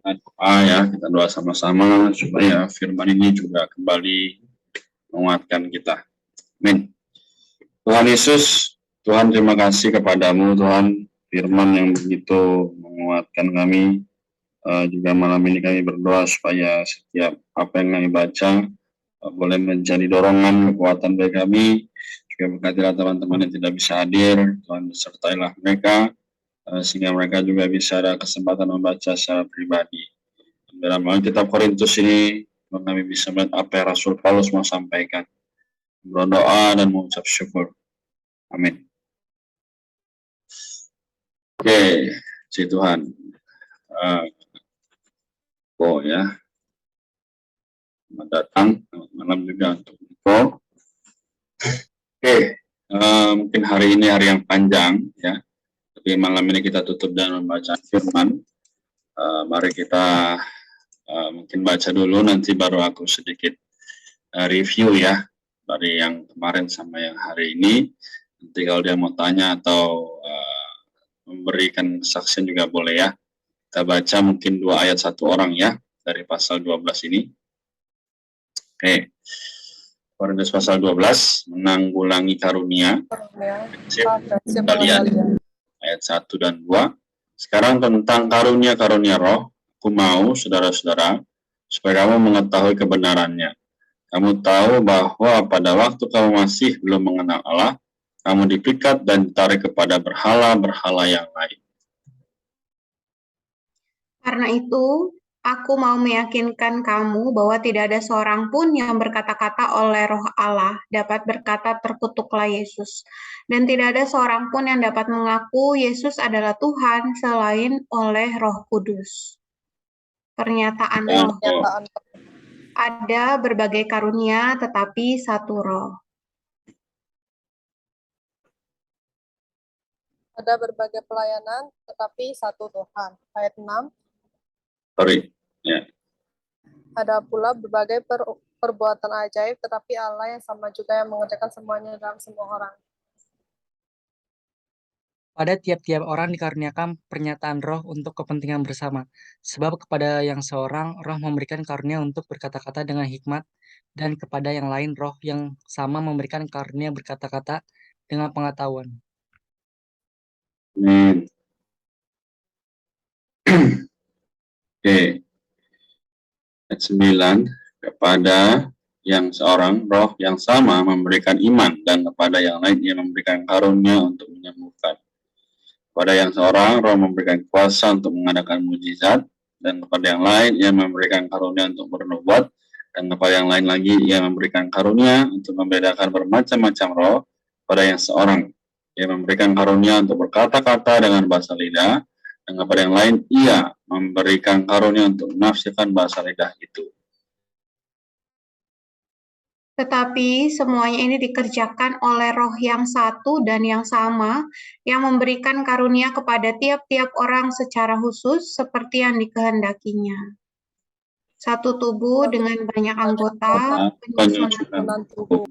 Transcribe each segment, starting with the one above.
Doa ya, kita doa sama-sama supaya firman ini juga kembali menguatkan kita. Amin. Tuhan Yesus, Tuhan terima kasih kepadamu Tuhan, firman yang begitu menguatkan kami. Juga malam ini kami berdoa supaya setiap apa yang kami baca boleh menjadi dorongan kekuatan bagi kami. Juga berkatilah teman-teman yang tidak bisa hadir, Tuhan sertailah mereka, sehingga mereka juga bisa ada kesempatan membaca secara pribadi. Dalam kitab Korintus ini, kami bisa melihat apa yang Rasul Paulus mau sampaikan. Berdoa dan mengucap syukur. Amin. Oke, puji Tuhan. Ya. Selamat datang, selamat malam juga untuk Niko. Oke, mungkin hari ini hari yang panjang ya. Tapi malam ini kita tutup dengan membaca firman. Mari kita mungkin baca dulu, nanti baru aku sedikit review ya dari yang kemarin sama yang hari ini. Nanti kalau dia mau tanya atau memberikan kesaksian juga boleh ya. Kita baca mungkin 2 ayat 1 orang ya dari pasal 12 ini. Oke. Korintus pasal 12 menanggulangi karunia. Kita lihat ayat 1 dan 2. Sekarang tentang karunia-karunia roh, aku mau saudara-saudara supaya kamu mengetahui kebenarannya. Kamu tahu bahwa pada waktu kamu masih belum mengenal Allah, kamu dipikat dan ditarik kepada berhala-berhala yang lain. Karena itu, aku mau meyakinkan kamu bahwa tidak ada seorang pun yang berkata-kata oleh Roh Allah dapat berkata terkutuklah Yesus. Dan tidak ada seorang pun yang dapat mengaku Yesus adalah Tuhan selain oleh Roh Kudus. Pernyataan Roh. Ada berbagai karunia tetapi satu Roh. Ada berbagai pelayanan tetapi satu Tuhan. Ayat 6. Ya. Ada pula berbagai perbuatan ajaib, tetapi Allah yang sama juga yang mengerjakan semuanya dalam semua orang. Pada tiap-tiap orang dikaruniakan pernyataan roh untuk kepentingan bersama. Sebab kepada yang seorang roh memberikan karunia untuk berkata-kata dengan hikmat, dan kepada yang lain roh yang sama memberikan karunia berkata-kata dengan pengetahuan. Amin. Oke. Ayat 9, kepada yang seorang roh yang sama memberikan iman, dan kepada yang lain ia memberikan karunia untuk menyembuhkan. Kepada yang seorang roh memberikan kuasa untuk mengadakan mujizat, dan kepada yang lain ia memberikan karunia untuk bernubuat, dan kepada yang lain lagi ia memberikan karunia untuk membedakan bermacam-macam roh. Kepada yang seorang ia memberikan karunia untuk berkata-kata dengan bahasa lidah, dan kepada yang lain ia memberikan karunia untuk menafsirkan bahasa lidah itu. Tetapi semuanya ini dikerjakan oleh Roh yang satu dan yang sama, yang memberikan karunia kepada tiap-tiap orang secara khusus seperti yang dikehendakinya. Satu tubuh dengan banyak anggota, penyusunan tubuh.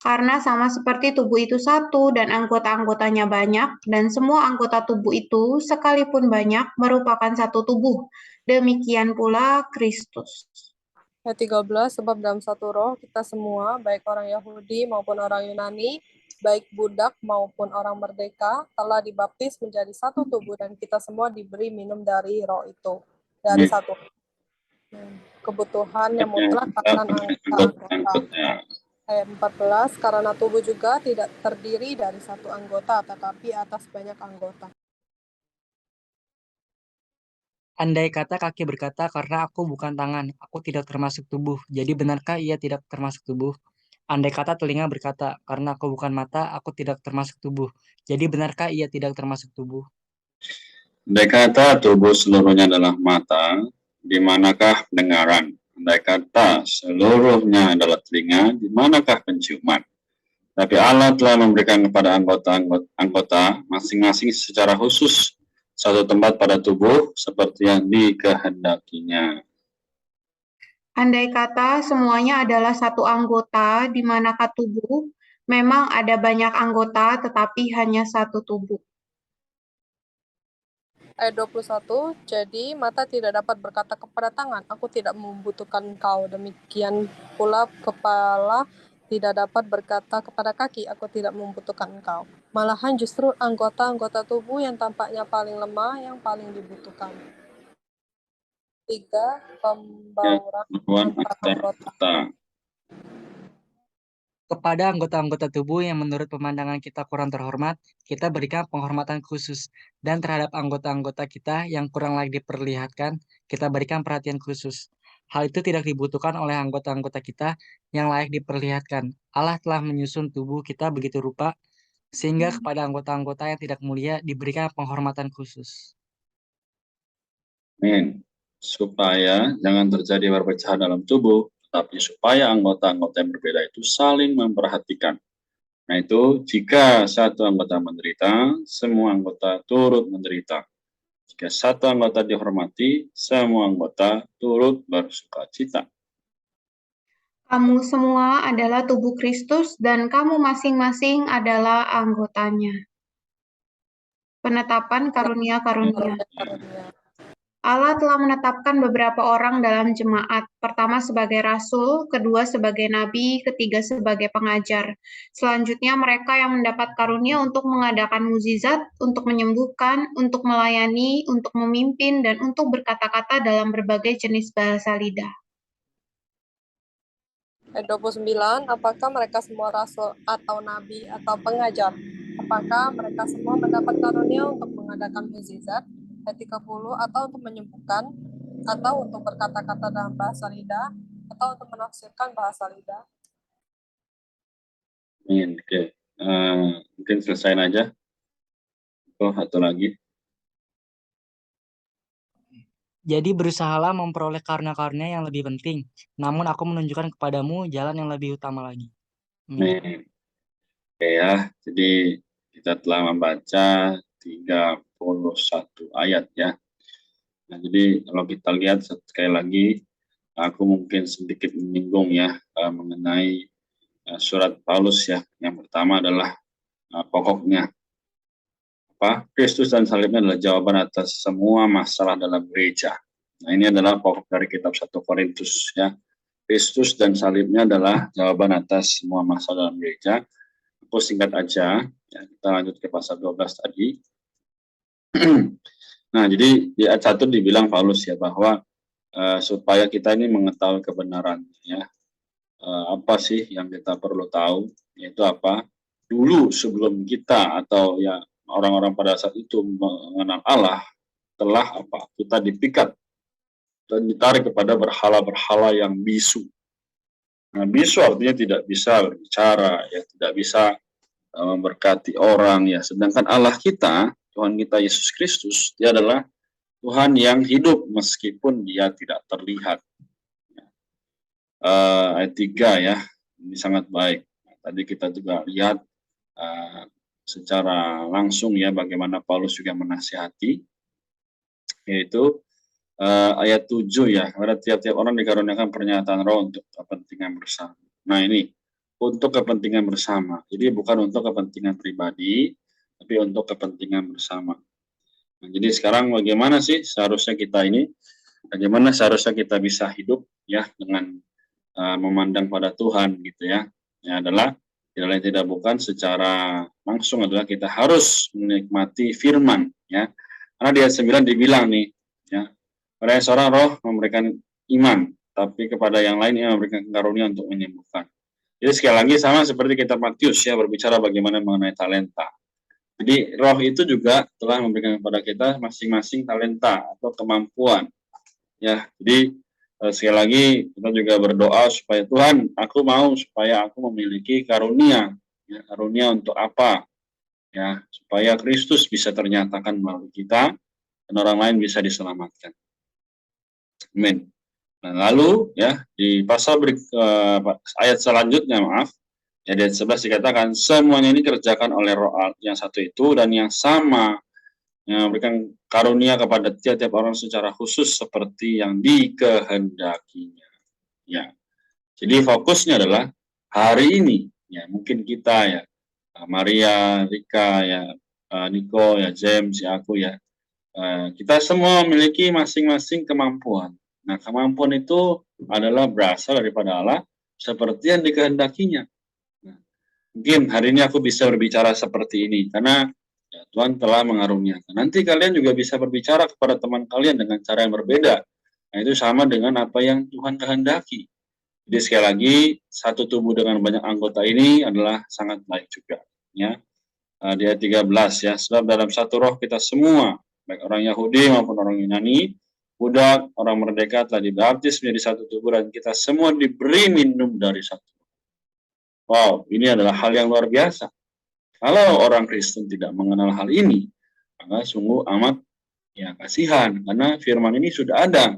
Karena sama seperti tubuh itu satu dan anggota-anggotanya banyak, dan semua anggota tubuh itu sekalipun banyak merupakan satu tubuh. Demikian pula Kristus. Ayat 13, sebab dalam satu roh kita semua, baik orang Yahudi maupun orang Yunani, baik budak maupun orang merdeka, telah dibaptis menjadi satu tubuh, dan kita semua diberi minum dari roh itu. Dari satu kebutuhan yang mutlak akan anggota. Ayat 14, karena tubuh juga tidak terdiri dari satu anggota, tetapi atas banyak anggota. Andai kata kaki berkata, karena aku bukan tangan, aku tidak termasuk tubuh. Jadi benarkah ia tidak termasuk tubuh? Andai kata telinga berkata, karena aku bukan mata, aku tidak termasuk tubuh. Jadi benarkah ia tidak termasuk tubuh? Andai kata tubuh seluruhnya adalah mata, di manakah pendengaran? Andai kata seluruhnya adalah telinga, di manakah penciuman? Tapi Allah telah memberikan kepada anggota masing-masing secara khusus satu tempat pada tubuh seperti yang dikehendakinya. Andai kata semuanya adalah satu anggota, di manakah tubuh? Memang ada banyak anggota, tetapi hanya satu tubuh. Ayat 21, jadi mata tidak dapat berkata kepada tangan, aku tidak membutuhkan engkau. Demikian pula kepala tidak dapat berkata kepada kaki, aku tidak membutuhkan engkau. Malahan justru anggota-anggota tubuh yang tampaknya paling lemah yang paling dibutuhkan. 3. Pembauran Pembauran antar antar anggota. anggota. Kepada anggota-anggota tubuh yang menurut pemandangan kita kurang terhormat, kita berikan penghormatan khusus. Dan terhadap anggota-anggota kita yang kurang layak diperlihatkan, kita berikan perhatian khusus. Hal itu tidak dibutuhkan oleh anggota-anggota kita yang layak diperlihatkan. Allah telah menyusun tubuh kita begitu rupa, sehingga kepada anggota-anggota yang tidak mulia diberikan penghormatan khusus. Amin. Supaya jangan terjadi perpecahan dalam tubuh, tetapi supaya anggota-anggota yang berbeda itu saling memperhatikan. Nah itu jika satu anggota menderita, semua anggota turut menderita. Jika satu anggota dihormati, semua anggota turut bersukacita. Kamu semua adalah tubuh Kristus dan kamu masing-masing adalah anggotanya. Penetapan karunia-karunia. Allah telah menetapkan beberapa orang dalam jemaat, pertama sebagai rasul, kedua sebagai nabi, ketiga sebagai pengajar. Selanjutnya mereka yang mendapat karunia untuk mengadakan mukjizat, untuk menyembuhkan, untuk melayani, untuk memimpin, dan untuk berkata-kata dalam berbagai jenis bahasa lidah. Ayat 29, apakah mereka semua rasul atau nabi atau pengajar? Apakah mereka semua mendapat karunia untuk mengadakan mukjizat? Ayat 30, atau untuk menyembuhkan, atau untuk berkata-kata dalam bahasa lidah, atau untuk menafsirkan bahasa lidah? Amin. Oke. Mungkin selesaiin aja. Atau lagi. Jadi berusahalah memperoleh karunia-karunia yang lebih penting, namun aku menunjukkan kepadamu jalan yang lebih utama lagi. Amin. Oke ya, jadi kita telah membaca 31 ayat ya. Nah, jadi kalau kita lihat sekali lagi, aku mungkin sedikit menyinggung ya mengenai surat Paulus ya. Yang pertama adalah pokoknya Kristus dan salibnya adalah jawaban atas semua masalah dalam gereja. Nah, ini adalah pokok dari kitab 1 Korintus ya. Kristus dan salibnya adalah jawaban atas semua masalah dalam gereja. Aku singkat aja, ya, kita lanjut ke pasal 12 tadi. Nah, jadi di ayat 1 dibilang Paulus ya bahwa supaya kita ini mengetahui kebenaran ya. Apa sih yang kita perlu tahu, yaitu apa? Dulu sebelum kita atau ya orang-orang pada saat itu mengenal Allah, telah apa? Kita dipikat dan ditarik kepada berhala-berhala yang bisu. Nah, bisu artinya tidak bisa berbicara, ya tidak bisa memberkati orang ya. Sedangkan Allah kita, Tuhan kita Yesus Kristus, dia adalah Tuhan yang hidup meskipun dia tidak terlihat. Ayat 3 ya, ini sangat baik. Nah, tadi kita juga lihat secara langsung ya bagaimana Paulus juga menasihati, yaitu ayat 7 ya, pada tiap-tiap orang dikaruniakan pernyataan roh untuk kepentingan bersama. Nah ini, untuk kepentingan bersama. Jadi bukan untuk kepentingan pribadi, tapi untuk kepentingan bersama. Nah, jadi sekarang bagaimana sih seharusnya kita ini, bagaimana seharusnya kita bisa hidup ya dengan memandang pada Tuhan gitu ya. Ya adalah tidak lain tidak bukan secara langsung adalah kita harus menikmati firman ya. Karena di ayat 9 dibilang nih ya, pada seorang roh memberikan iman, tapi kepada yang lain ia memberikan karunia untuk menyembuhkan. Jadi sekali lagi sama seperti kitab Matius ya berbicara bagaimana mengenai talenta. Jadi roh itu juga telah memberikan kepada kita masing-masing talenta atau kemampuan. Ya, jadi sekali lagi kita juga berdoa supaya Tuhan, aku mau supaya aku memiliki karunia. Ya, karunia untuk apa? Ya, supaya Kristus bisa ternyatakan melalui kita dan orang lain bisa diselamatkan. Amin. Nah, lalu ya di pasal ayat selanjutnya ya di ayat 11 dikatakan semuanya ini kerjakan oleh roh yang satu itu dan yang sama yang memberikan karunia kepada tiap-tiap orang secara khusus seperti yang dikehendakinya. Ya, jadi fokusnya adalah hari ini. Ya, mungkin kita ya, Maria, Rika, ya, Niko, ya, James, ya aku ya. Kita semua memiliki masing-masing kemampuan. Nah, kemampuan itu adalah berasal daripada Allah seperti yang dikehendakinya. Nah, mungkin hari ini aku bisa berbicara seperti ini karena ya, Tuhan telah mengaruniakan. Nanti kalian juga bisa berbicara kepada teman kalian dengan cara yang berbeda. Nah, itu sama dengan apa yang Tuhan kehendaki. Jadi sekali lagi, satu tubuh dengan banyak anggota ini adalah sangat baik juga. Ya. Di ayat 13 ya, sebab dalam satu roh kita semua, baik orang Yahudi maupun orang Yunani, budak, orang merdeka telah dibaptis menjadi satu tubuh dan kita semua diberi minum dari satu. Wow, ini adalah hal yang luar biasa. Kalau orang Kristen tidak mengenal hal ini, maka sungguh amat ya kasihan karena firman ini sudah ada.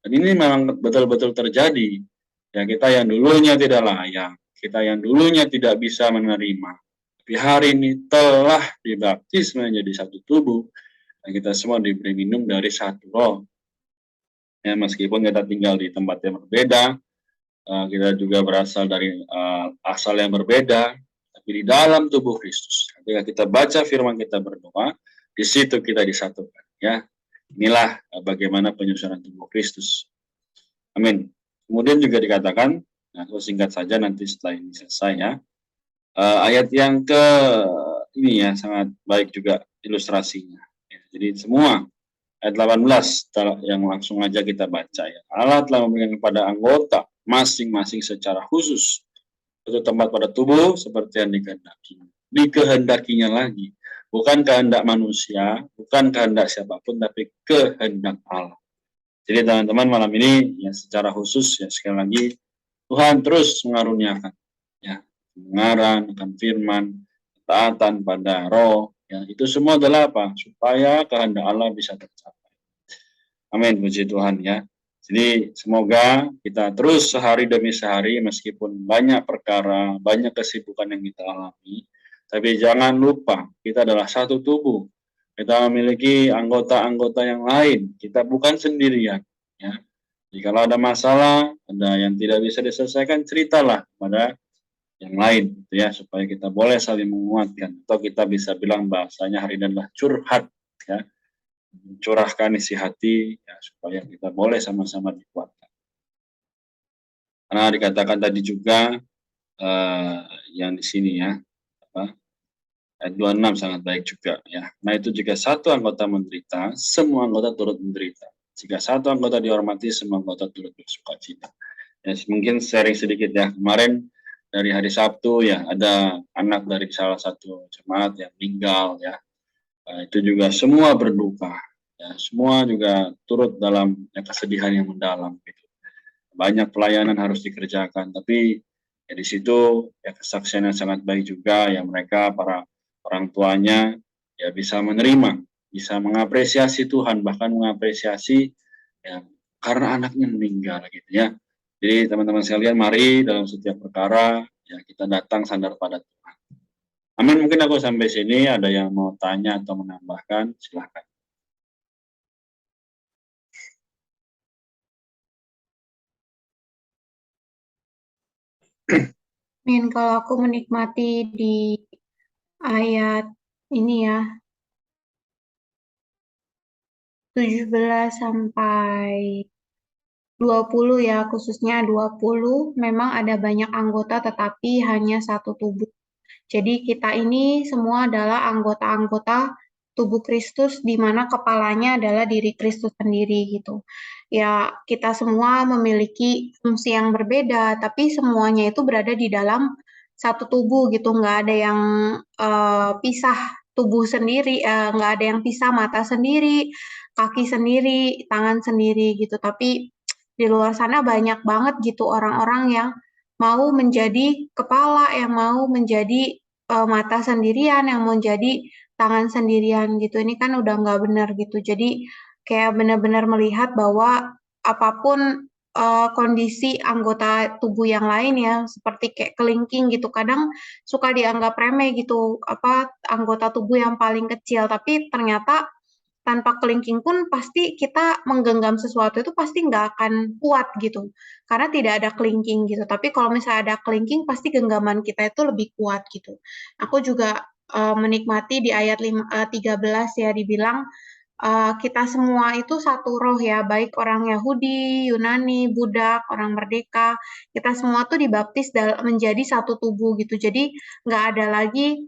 Dan ini memang betul-betul terjadi. Ya, kita yang dulunya tidak layak, kita yang dulunya tidak bisa menerima, tapi hari ini telah dibaptis menjadi satu tubuh, dan kita semua diberi minum dari satu roh. Ya, meskipun kita tinggal di tempat yang berbeda, kita juga berasal dari asal yang berbeda, tapi di dalam tubuh Kristus. Ketika kita baca firman, kita berdoa, di situ kita disatukan. Ya, inilah bagaimana penyusunan tubuh Kristus. Amin. Kemudian juga dikatakan, nah, aku singkat saja nanti setelah ini selesai ya. Ayat yang ini ya sangat baik juga ilustrasinya. Ya, jadi semua ayat 18 yang langsung aja kita baca ya. Allah telah memberikan kepada anggota masing-masing secara khusus untuk tempat pada tubuh seperti yang dikehendakinya. Dikehendakinya lagi, bukan kehendak manusia, bukan kehendak siapapun, tapi kehendak Allah. Jadi teman-teman malam ini ya secara khusus ya sekali lagi Tuhan terus mengaruniakan ya pendengaran akan firman, ketaatan pada roh, ya itu semua adalah apa? Supaya kehendak Allah bisa tercapai. Amin, puji Tuhan ya. Jadi semoga kita terus sehari demi sehari meskipun banyak perkara, banyak kesibukan yang kita alami, tapi jangan lupa kita adalah satu tubuh. Kita memiliki anggota-anggota yang lain. Kita bukan sendirian. Ya. Jadi kalau ada masalah, ada yang tidak bisa diselesaikan, ceritalah kepada yang lain, gitu ya, supaya kita boleh saling menguatkan. Atau kita bisa bilang bahasanya hari ini adalah curhat, ya, mencurahkan isi hati, ya, supaya kita boleh sama-sama dikuatkan. Karena dikatakan tadi juga yang di sini ya, apa? Ayat 26 sangat baik juga ya. Nah itu jika satu anggota menderita, semua anggota turut menderita. Jika satu anggota dihormati, semua anggota turut bersuka cita. Ya, mungkin sharing sedikit ya. Kemarin dari hari Sabtu ya ada anak dari salah satu jemaat yang meninggal ya. Itu juga semua berduka. Ya, semua juga turut dalam ya, kesedihan yang mendalam. Gitu. Banyak pelayanan harus dikerjakan, tapi ya, di situ ya kesaksian yang sangat baik juga ya mereka para orang tuanya ya bisa menerima, bisa mengapresiasi Tuhan, bahkan mengapresiasi ya karena anaknya meninggal gitu ya. Jadi teman-teman sekalian mari dalam setiap perkara ya kita datang sandar pada Tuhan. Amin. Mungkin aku sampai sini, ada yang mau tanya atau menambahkan, silakan. Min, kalau aku menikmati di ayat ini ya, 17 sampai 20 ya, khususnya 20, memang ada banyak anggota tetapi hanya satu tubuh. Jadi kita ini semua adalah anggota-anggota tubuh Kristus di mana kepalanya adalah diri Kristus sendiri gitu. Ya, kita semua memiliki fungsi yang berbeda, tapi semuanya itu berada di dalam satu tubuh gitu, nggak ada yang pisah tubuh sendiri, nggak ada yang pisah mata sendiri, kaki sendiri, tangan sendiri gitu. Tapi di luar sana banyak banget gitu orang-orang yang mau menjadi kepala, yang mau menjadi mata sendirian, yang mau jadi tangan sendirian gitu. Ini kan udah nggak benar gitu. Jadi kayak benar-benar melihat bahwa apapun kondisi anggota tubuh yang lain ya, seperti kayak kelingking gitu. Kadang suka dianggap remeh gitu, apa anggota tubuh yang paling kecil. Tapi ternyata tanpa kelingking pun pasti kita menggenggam sesuatu itu pasti nggak akan kuat gitu. Karena tidak ada kelingking gitu. Tapi kalau misalnya ada kelingking pasti genggaman kita itu lebih kuat gitu. Aku juga menikmati di ayat 13 ya dibilang kita semua itu satu roh ya, baik orang Yahudi, Yunani, Budak, orang merdeka, kita semua tuh dibaptis menjadi satu tubuh gitu. Jadi nggak ada lagi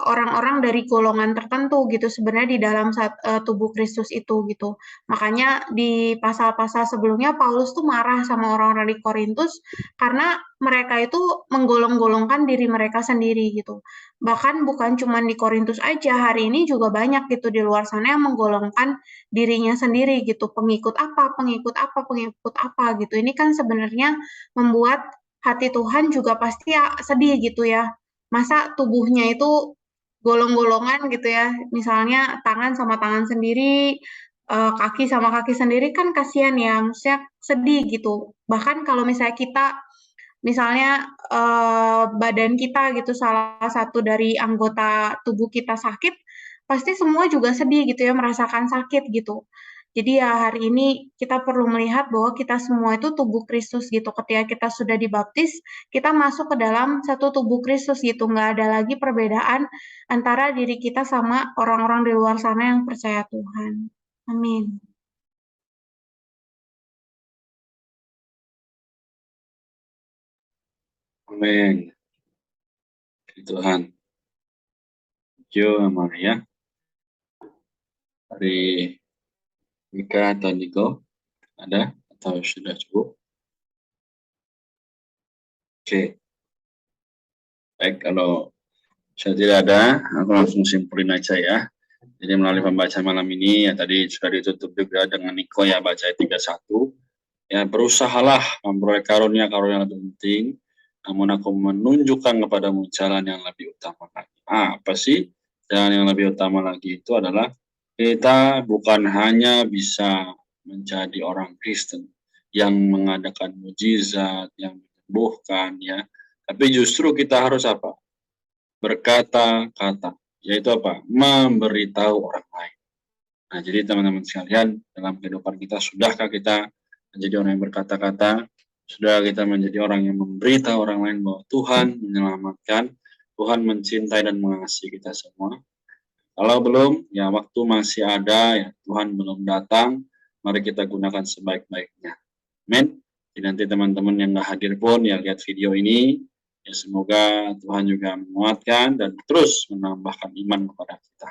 orang-orang dari golongan tertentu gitu sebenarnya di dalam tubuh Kristus itu gitu. Makanya di pasal-pasal sebelumnya Paulus tuh marah sama orang-orang di Korintus karena mereka itu menggolong-golongkan diri mereka sendiri gitu. Bahkan bukan cuma di Korintus aja, hari ini juga banyak gitu di luar sana yang menggolongkan dirinya sendiri gitu. Pengikut apa, pengikut apa, pengikut apa gitu. Ini kan sebenarnya membuat hati Tuhan juga pasti sedih gitu ya. Masa tubuhnya itu golong-golongan gitu ya, misalnya tangan sama tangan sendiri, kaki sama kaki sendiri kan kasihan ya, maksudnya sedih gitu. Bahkan kalau misalnya kita, misalnya badan kita gitu, salah satu dari anggota tubuh kita sakit, pasti semua juga sedih gitu ya, merasakan sakit gitu. Jadi ya hari ini kita perlu melihat bahwa kita semua itu tubuh Kristus gitu. Ketika kita sudah dibaptis, kita masuk ke dalam satu tubuh Kristus gitu. Nggak ada lagi perbedaan antara diri kita sama orang-orang di luar sana yang percaya Tuhan. Amin. Amin. Tuhan. Thank you, Maria. Dari Mika atau Niko, ada atau sudah cukup? Oke. Baik, kalau saya tidak ada, aku langsung simpulin aja ya. Jadi melalui pembacaan malam ini, ya tadi sudah ditutup juga dengan Niko ya, baca ayat 31. Ya, berusahalah memperoleh karunia-karunia yang lebih penting, namun aku menunjukkan kepadamu jalan yang lebih utama lagi. Apa sih jalan yang lebih utama lagi? Itu adalah kita bukan hanya bisa menjadi orang Kristen yang mengadakan mujizat, yang menyembuhkan ya, tapi justru kita harus apa? Berkata-kata, yaitu apa? Memberitahu orang lain. Nah, jadi teman-teman sekalian, dalam kehidupan kita, sudahkah kita menjadi orang yang berkata-kata? Sudah kita menjadi orang yang memberitahu orang lain bahwa Tuhan menyelamatkan, Tuhan mencintai dan mengasihi kita semua? Kalau belum, ya waktu masih ada, ya Tuhan belum datang, mari kita gunakan sebaik-baiknya. Amin. Jadi nanti teman-teman yang nggak hadir pun, ya lihat video ini, ya semoga Tuhan juga menguatkan dan terus menambahkan iman kepada kita.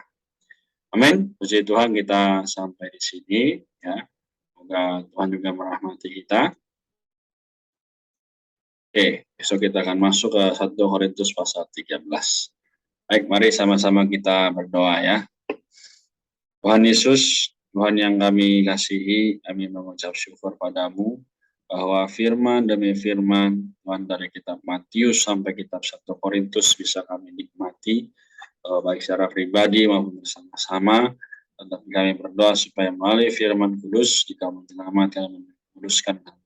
Amin. Puji Tuhan, kita sampai di sini ya. Semoga Tuhan juga merahmati kita. Oke, besok kita akan masuk ke 1 Korintus pasal 13. Baik, mari sama-sama kita berdoa ya. Tuhan Yesus, Tuhan yang kami kasihi, kami mengucap syukur padamu bahwa firman demi firman Tuhan dari kitab Matius sampai kitab 1 Korintus bisa kami nikmati baik secara pribadi maupun bersama-sama. Tetapi kami berdoa supaya melalui firman kudus jika menyelamatkan dan menguduskan kami.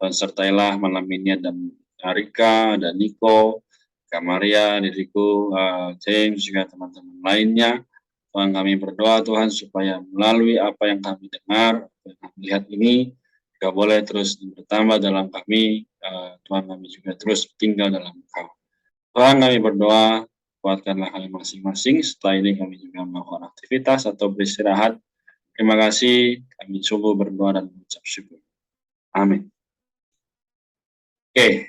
Tuhan sertailah malam ini dan Rika dan Niko, Kak Maria, diriku, James, juga teman-teman lainnya. Tuhan kami berdoa Tuhan supaya melalui apa yang kami dengar, yang kami lihat ini, juga boleh terus bertambah dalam kami, Tuhan kami juga terus tinggal dalam Engkau. Tuhan kami berdoa, kuatkanlah kami masing-masing, setelah ini kami juga melakukan aktivitas atau beristirahat. Terima kasih, kami sungguh berdoa dan mengucap syukur. Amin. Oke.